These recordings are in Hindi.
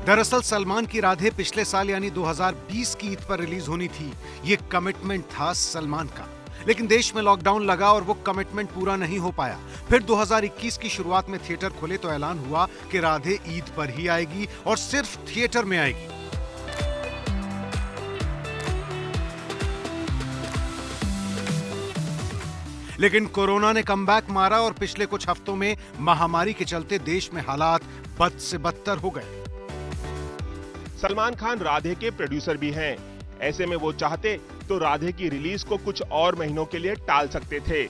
दरअसल सलमान की राधे पिछले साल यानी 2020 की ईद पर रिलीज होनी थी। ये कमिटमेंट था सलमान का, लेकिन देश में लॉकडाउन लगा और वो कमिटमेंट पूरा नहीं हो पाया। फिर 2021 की शुरुआत में थिएटर खुले तो ऐलान हुआ कि राधे ईद पर ही आएगी और सिर्फ थिएटर में आएगी। लेकिन कोरोना ने कमबैक मारा और पिछले कुछ हफ्तों में महामारी के चलते देश में हालात बद से बदतर हो गए। सलमान खान राधे के प्रोड्यूसर भी हैं। ऐसे में वो चाहते तो राधे की रिलीज को कुछ और महीनों के लिए टाल सकते थे,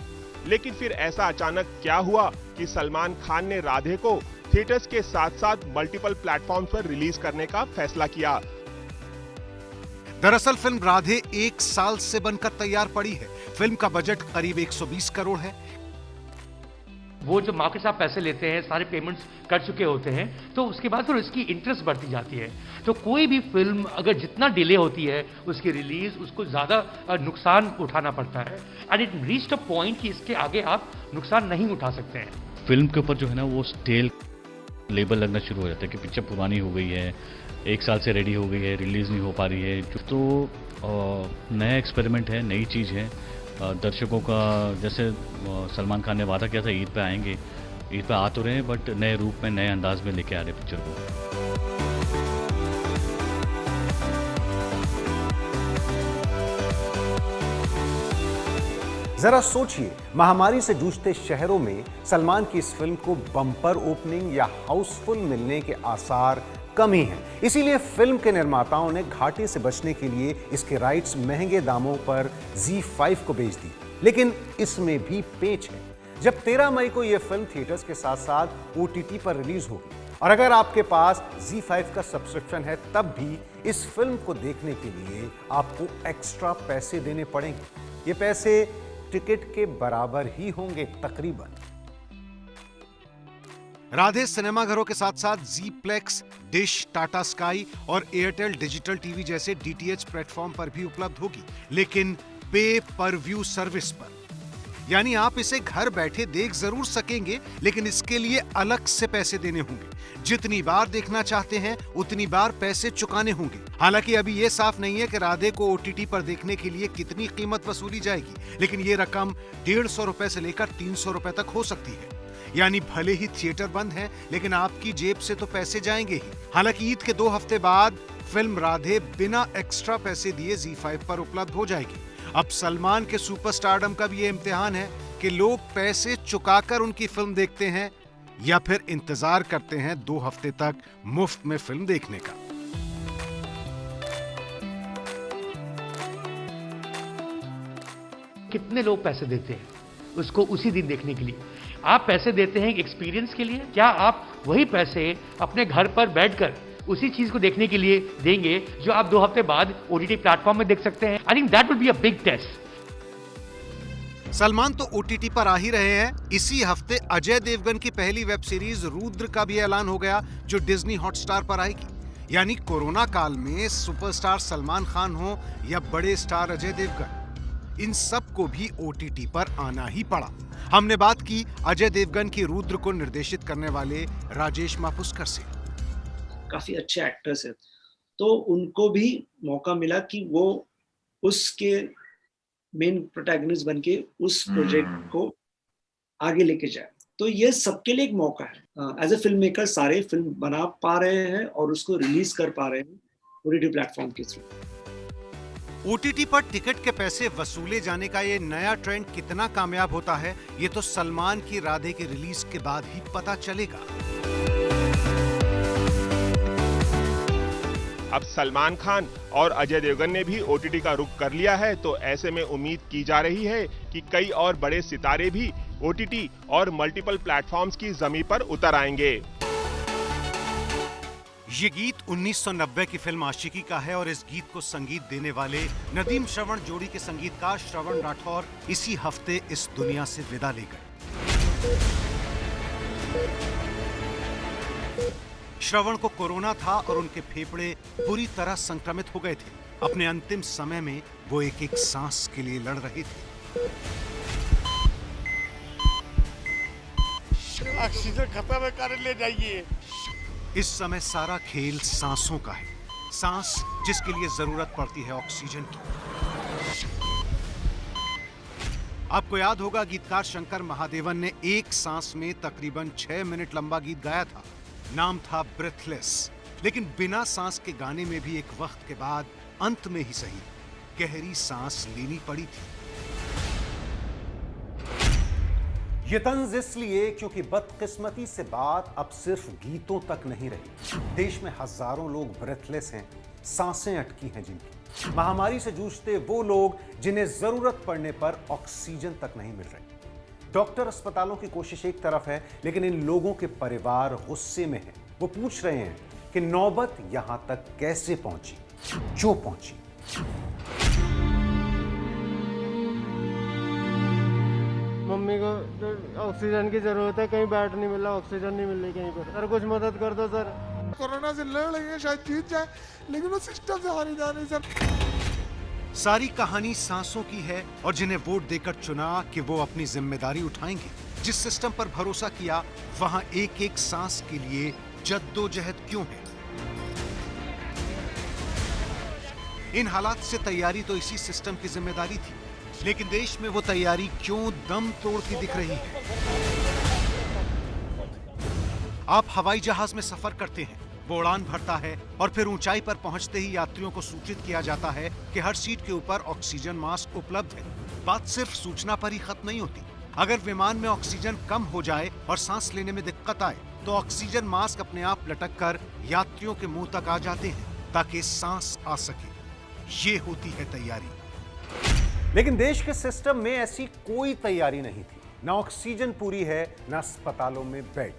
लेकिन फिर ऐसा अचानक क्या हुआ कि सलमान खान ने राधे को थिएटर्स के साथ साथ मल्टीपल प्लेटफॉर्म पर रिलीज करने का फैसला किया। दरअसल फिल्म राधे 1 साल से बनकर तैयार पड़ी है। फिल्म का बजट करीब 120 करोड़ है। वो जो मार्केट से आप पैसे लेते हैं, सारे पेमेंट्स कर चुके होते हैं, तो उसके बाद फिर उसकी इंटरेस्ट बढ़ती जाती है। तो कोई भी फिल्म अगर जितना डिले होती है उसकी रिलीज, उसको ज्यादा नुकसान उठाना पड़ता है। And it reached a point कि इसके आगे आप नुकसान नहीं उठा सकते हैं। फिल्म के ऊपर जो है ना वो स्टेल लेबल लगना शुरू हो जाता है कि पिक्चर पुरानी हो गई है, 1 साल से रेडी हो गई है, रिलीज नहीं हो पा रही है। तो नया एक्सपेरिमेंट है, नई चीज़ है। दर्शकों का जैसे सलमान खान ने वादा किया था ईद पे आएंगे, ईद पे आ तो रहे हैं बट नए रूप में, नए अंदाज में लेके आ रहे पिक्चर को। जरा सोचिए, महामारी से जूझते शहरों में सलमान की इस फिल्म को बम्पर ओपनिंग या हाउसफुल मिलने के आसार कम ही हैं। इसीलिए फिल्म के निर्माताओं ने घाटे से बचने के लिए इसके राइट्स महंगे दामों पर ZEE5 को बेच दी। लेकिन इसमें भी पेच है। जब 13 मई को यह फिल्म थिएटर्स के साथ साथ OTT पर रिलीज होगी और अगर आपके पास ZEE5 का सब्सक्रिप्शन है, तब भी इस फिल्म को देखने के लिए आपको एक्स्ट्रा पैसे देने पड़ेंगे। ये पैसे टिकट के बराबर ही होंगे तकरीबन। राधे सिनेमाघरों के साथ साथ Zee-Plex, डिश, टाटा स्काई और एयरटेल डिजिटल टीवी जैसे DTH प्लेटफॉर्म पर भी उपलब्ध होगी, लेकिन पे पर व्यू सर्विस पर। यानी आप इसे घर बैठे देख जरूर सकेंगे, लेकिन इसके लिए अलग से पैसे देने होंगे। जितनी बार देखना चाहते हैं उतनी बार पैसे चुकाने होंगे। हालांकि अभी यह साफ नहीं है कि राधे को OTT पर देखने के लिए कितनी कीमत वसूली जाएगी, लेकिन ये रकम 150 रुपए से लेकर 300 रुपए तक हो सकती है। यानी भले ही थिएटर बंद है, लेकिन आपकी जेब से तो पैसे जाएंगे ही। हालांकि ईद के 2 हफ्ते बाद फिल्म राधे बिना एक्स्ट्रा पैसे दिए ZEE5 पर उपलब्ध हो जाएगी। अब सलमान के सुपरस्टारडम का भी ये इम्तिहान है कि लोग पैसे चुकाकर उनकी फिल्म देखते हैं या फिर इंतजार करते हैं 2 हफ्ते तक मुफ्त में फिल्म देखने का। कितने लोग पैसे देते हैं उसको उसी दिन देखने के लिए? आप पैसे देते हैं एक्सपीरियंस के लिए, क्या आप वही पैसे अपने घर पर बैठकर उसी चीज को देखने के लिए देंगे जो आप 2 हफ्ते बाद OTT प्लेटफॉर्म में देख सकते हैं? I think that would be a big test. Salman तो OTT पर आ ही रहे हैं। इसी हफ्ते अजय देवगन की पहली वेब सीरीज रुद्र का भी ऐलान हो गया, जो डिज्नी हॉटस्टार पर आएगी। यानी कोरोना काल में सुपरस्टार सलमान खान हो या बड़े स्टार अजय देवगन, इन सब को भी OTT पर आना ही पड़ा। हमने बात की अजय देवगन की रुद्र को निर्देशित करने वाले राजेश मापुस्कर से। काफी अच्छे एक्टर्स हैं, तो उनको भी मौका मिला कि वो उसके मेन प्रोटैगनिस्ट बनके उस प्रोजेक्ट को आगे लेके जाए। तो ये सबके लिए एक मौका है। एज ए फिल्म मेकर सारे फिल्म बना पा रहे हैं और उसको रिलीज कर पा रहे हैं OTT प्लेटफॉर्म के थ्रू। OTT पर टिकट के पैसे वसूले जाने का ये नया ट्रेंड कितना कामयाब होता है, ये तो सलमान की राधे की रिलीज के बाद ही पता चलेगा। अब सलमान खान और अजय देवगन ने भी OTT का रुख कर लिया है, तो ऐसे में उम्मीद की जा रही है कि कई और बड़े सितारे भी OTT और मल्टीपल प्लेटफॉर्म्स की जमीन पर उतर आएंगे। ये गीत 1990 की फिल्म आशिकी का है और इस गीत को संगीत देने वाले नदीम श्रवण जोड़ी के संगीतकार श्रवण राठौर इसी हफ्ते इस दुनिया से विदा ले गए। श्रवण को कोरोना था और उनके फेफड़े बुरी तरह संक्रमित हो गए थे। अपने अंतिम समय में वो एक एक सांस के लिए लड़ रहे थे। ऑक्सीजन खत्म है, ले जाइए। इस समय सारा खेल सांसों का है, सांस जिसके लिए जरूरत पड़ती है ऑक्सीजन की। आपको याद होगा गीतकार शंकर महादेवन ने एक सांस में तकरीबन 6 मिनट लंबा गीत गाया था। नाम था ब्रेथलेस। लेकिन बिना सांस के गाने में भी एक वक्त के बाद अंत में ही सही गहरी सांस लेनी पड़ी थी। ये तंज इसलिए क्योंकि बदकिस्मती से बात अब सिर्फ गीतों तक नहीं रही। देश में हजारों लोग ब्रेथलेस हैं, सांसें अटकी हैं जिनकी। महामारी से जूझते वो लोग जिन्हें जरूरत पड़ने पर ऑक्सीजन तक नहीं मिल रही। डॉक्टर, अस्पतालों की कोशिश एक तरफ है, लेकिन इन लोगों के परिवार गुस्से में हैं। वो पूछ रहे हैं कि नौबत यहां तक कैसे पहुंची जो पहुंची। मम्मी को तो ऑक्सीजन की जरूरत है, कहीं बैठ नहीं मिला, ऑक्सीजन नहीं मिल रही कहीं पर। सर कुछ मदद कर दो सर। कोरोना से लड़ रही है, शायद जीत जाए, लेकिन वो सिस्टम से हारी जा रही सर। सारी कहानी सांसों की है और जिन्हें वोट देकर चुना कि वो अपनी जिम्मेदारी उठाएंगे। जिस सिस्टम पर भरोसा किया वहां एक एक सांस के लिए जद्दोजहद क्यों है? इन हालात से तैयारी तो इसी सिस्टम की जिम्मेदारी थी, लेकिन देश में वो तैयारी क्यों दम तोड़ती दिख रही है? आप हवाई जहाज में सफर करते हैं, वो उड़ान भरता है और फिर ऊंचाई पर पहुंचते ही यात्रियों को सूचित किया जाता है कि हर सीट के ऊपर ऑक्सीजन मास्क उपलब्ध है। बात सिर्फ सूचना पर ही खत्म नहीं होती। अगर विमान में ऑक्सीजन कम हो जाए और सांस लेने में दिक्कत आए तो ऑक्सीजन मास्क अपने आप लटक कर यात्रियों के मुंह तक आ जाते हैं ताकि सांस आ सके। ये होती है तैयारी। लेकिन देश के सिस्टम में ऐसी कोई तैयारी नहीं थी। ना ऑक्सीजन पूरी है, ना अस्पतालों में बेड।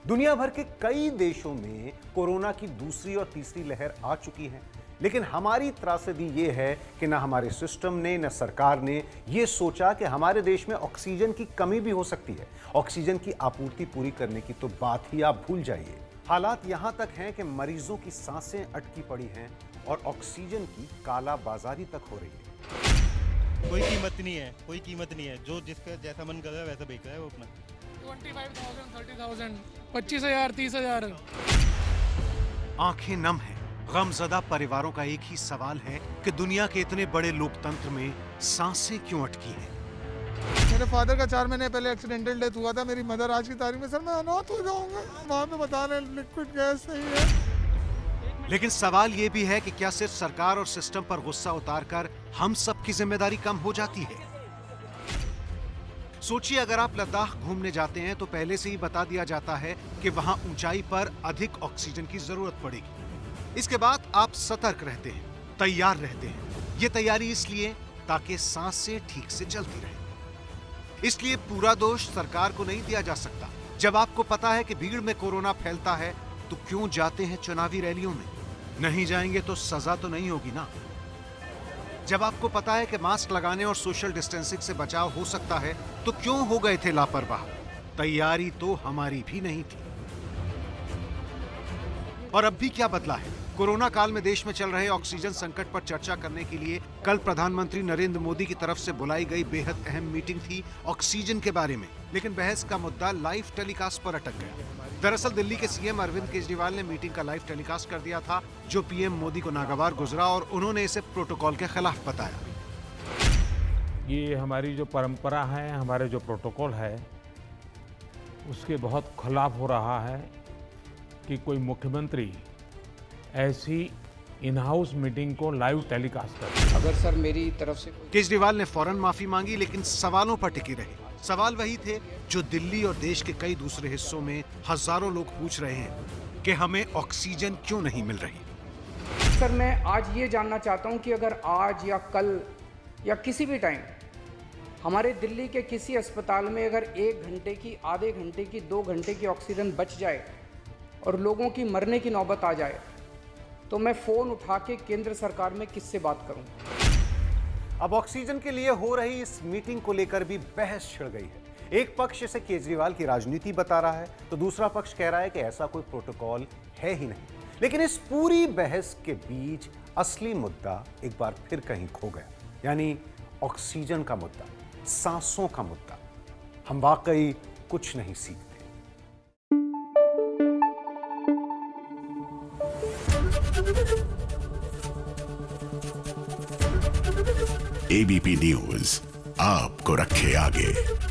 दुनिया भर के कई देशों में कोरोना की दूसरी और तीसरी लहर आ चुकी है, लेकिन हमारी त्रासदी ये है कि ना हमारे सिस्टम ने, ना सरकार ने ये सोचा कि हमारे देश में ऑक्सीजन की कमी भी हो सकती है। ऑक्सीजन की आपूर्ति पूरी करने की तो बात ही आप भूल जाइए। हालात यहां तक हैं कि मरीजों की सांसें अटकी पड़ी हैं और ऑक्सीजन की कालाबाजारी तक हो रही है। कोई कीमत नहीं है, कोई कीमत नहीं है। जो जिसका जैसा मन कर रहा है वैसा बेच रहा है वो अपना। 25,000, 30,000, 25,000, 30,000। आंखें नम हैं। गमजदा परिवारों का एक ही सवाल है कि दुनिया के इतने बड़े लोकतंत्र में सांसें क्यों अटकी हैं? मेरे फादर का 4 महीने पहले एक्सीडेंटल डेथ हुआ था। मेरी मदर आज की तारीख में, सर मैं अनाथ हो जाऊंगा। वहां पे बता रहे लिक्विड गैस नहीं है। लेकिन सवाल ये भी है कि क्या सिर्फ सरकार और सिस्टम पर गुस्सा उतारकर हम सब की जिम्मेदारी कम हो जाती है? सोचिए, अगर आप लद्दाख घूमने जाते हैं तो पहले से ही बता दिया जाता है कि वहां ऊंचाई पर अधिक ऑक्सीजन की जरूरत पड़ेगी। इसके बाद आप सतर्क रहते हैं, तैयार रहते हैं। ये तैयारी इसलिए ताकि सांसें ठीक से चलती रहे। इसलिए पूरा दोष सरकार को नहीं दिया जा सकता। जब आपको पता है कि भीड़ में कोरोना फैलता है तो क्यों जाते हैं चुनावी रैलियों में? नहीं जाएंगे तो सजा तो नहीं होगी ना। जब आपको पता है कि मास्क लगाने और सोशल डिस्टेंसिंग से बचाव हो सकता है तो क्यों हो गए थे लापरवाह? तैयारी तो हमारी भी नहीं थी। और अब भी क्या बदला है? कोरोना काल में देश में चल रहे ऑक्सीजन संकट पर चर्चा करने के लिए कल प्रधानमंत्री नरेंद्र मोदी की तरफ से बुलाई गई बेहद अहम मीटिंग थी ऑक्सीजन के बारे में, लेकिन बहस का मुद्दा लाइव टेलीकास्ट पर अटक गया। दरअसल दिल्ली के सीएम अरविंद केजरीवाल ने मीटिंग का लाइव टेलीकास्ट कर दिया था, जो पीएम मोदी को नागवार गुजरा और उन्होंने इसे प्रोटोकॉल के खिलाफ बताया। ये हमारी जो परंपरा है, हमारे जो प्रोटोकॉल है, उसके बहुत खिलाफ हो रहा है कि कोई मुख्यमंत्री ऐसी इन हाउस मीटिंग को लाइव टेलीकास्ट करे। अगर सर मेरी तरफ से केजरीवाल ने फौरन माफी मांगी, लेकिन सवालों पर टिके रहे। सवाल वही थे जो दिल्ली और देश के कई दूसरे हिस्सों में हजारों लोग पूछ रहे हैं कि हमें ऑक्सीजन क्यों नहीं मिल रही। सर मैं आज ये जानना चाहता हूँ कि अगर आज या कल या किसी भी टाइम हमारे दिल्ली के किसी अस्पताल में अगर 1 घंटे की, आधे घंटे की, 2 घंटे की ऑक्सीजन बच जाए और लोगों की मरने की नौबत आ जाए तो मैं फोन उठा के केंद्र सरकार में किससे बात करूं? अब ऑक्सीजन के लिए हो रही इस मीटिंग को लेकर भी बहस छिड़ गई है। एक पक्ष इसे केजरीवाल की राजनीति बता रहा है तो दूसरा पक्ष कह रहा है कि ऐसा कोई प्रोटोकॉल है ही नहीं। लेकिन इस पूरी बहस के बीच असली मुद्दा एक बार फिर कहीं खो गया, यानी ऑक्सीजन का मुद्दा, सांसों का मुद्दा। हम वाकई कुछ नहीं सीखते। एबीपी न्यूज आपको रखे आगे।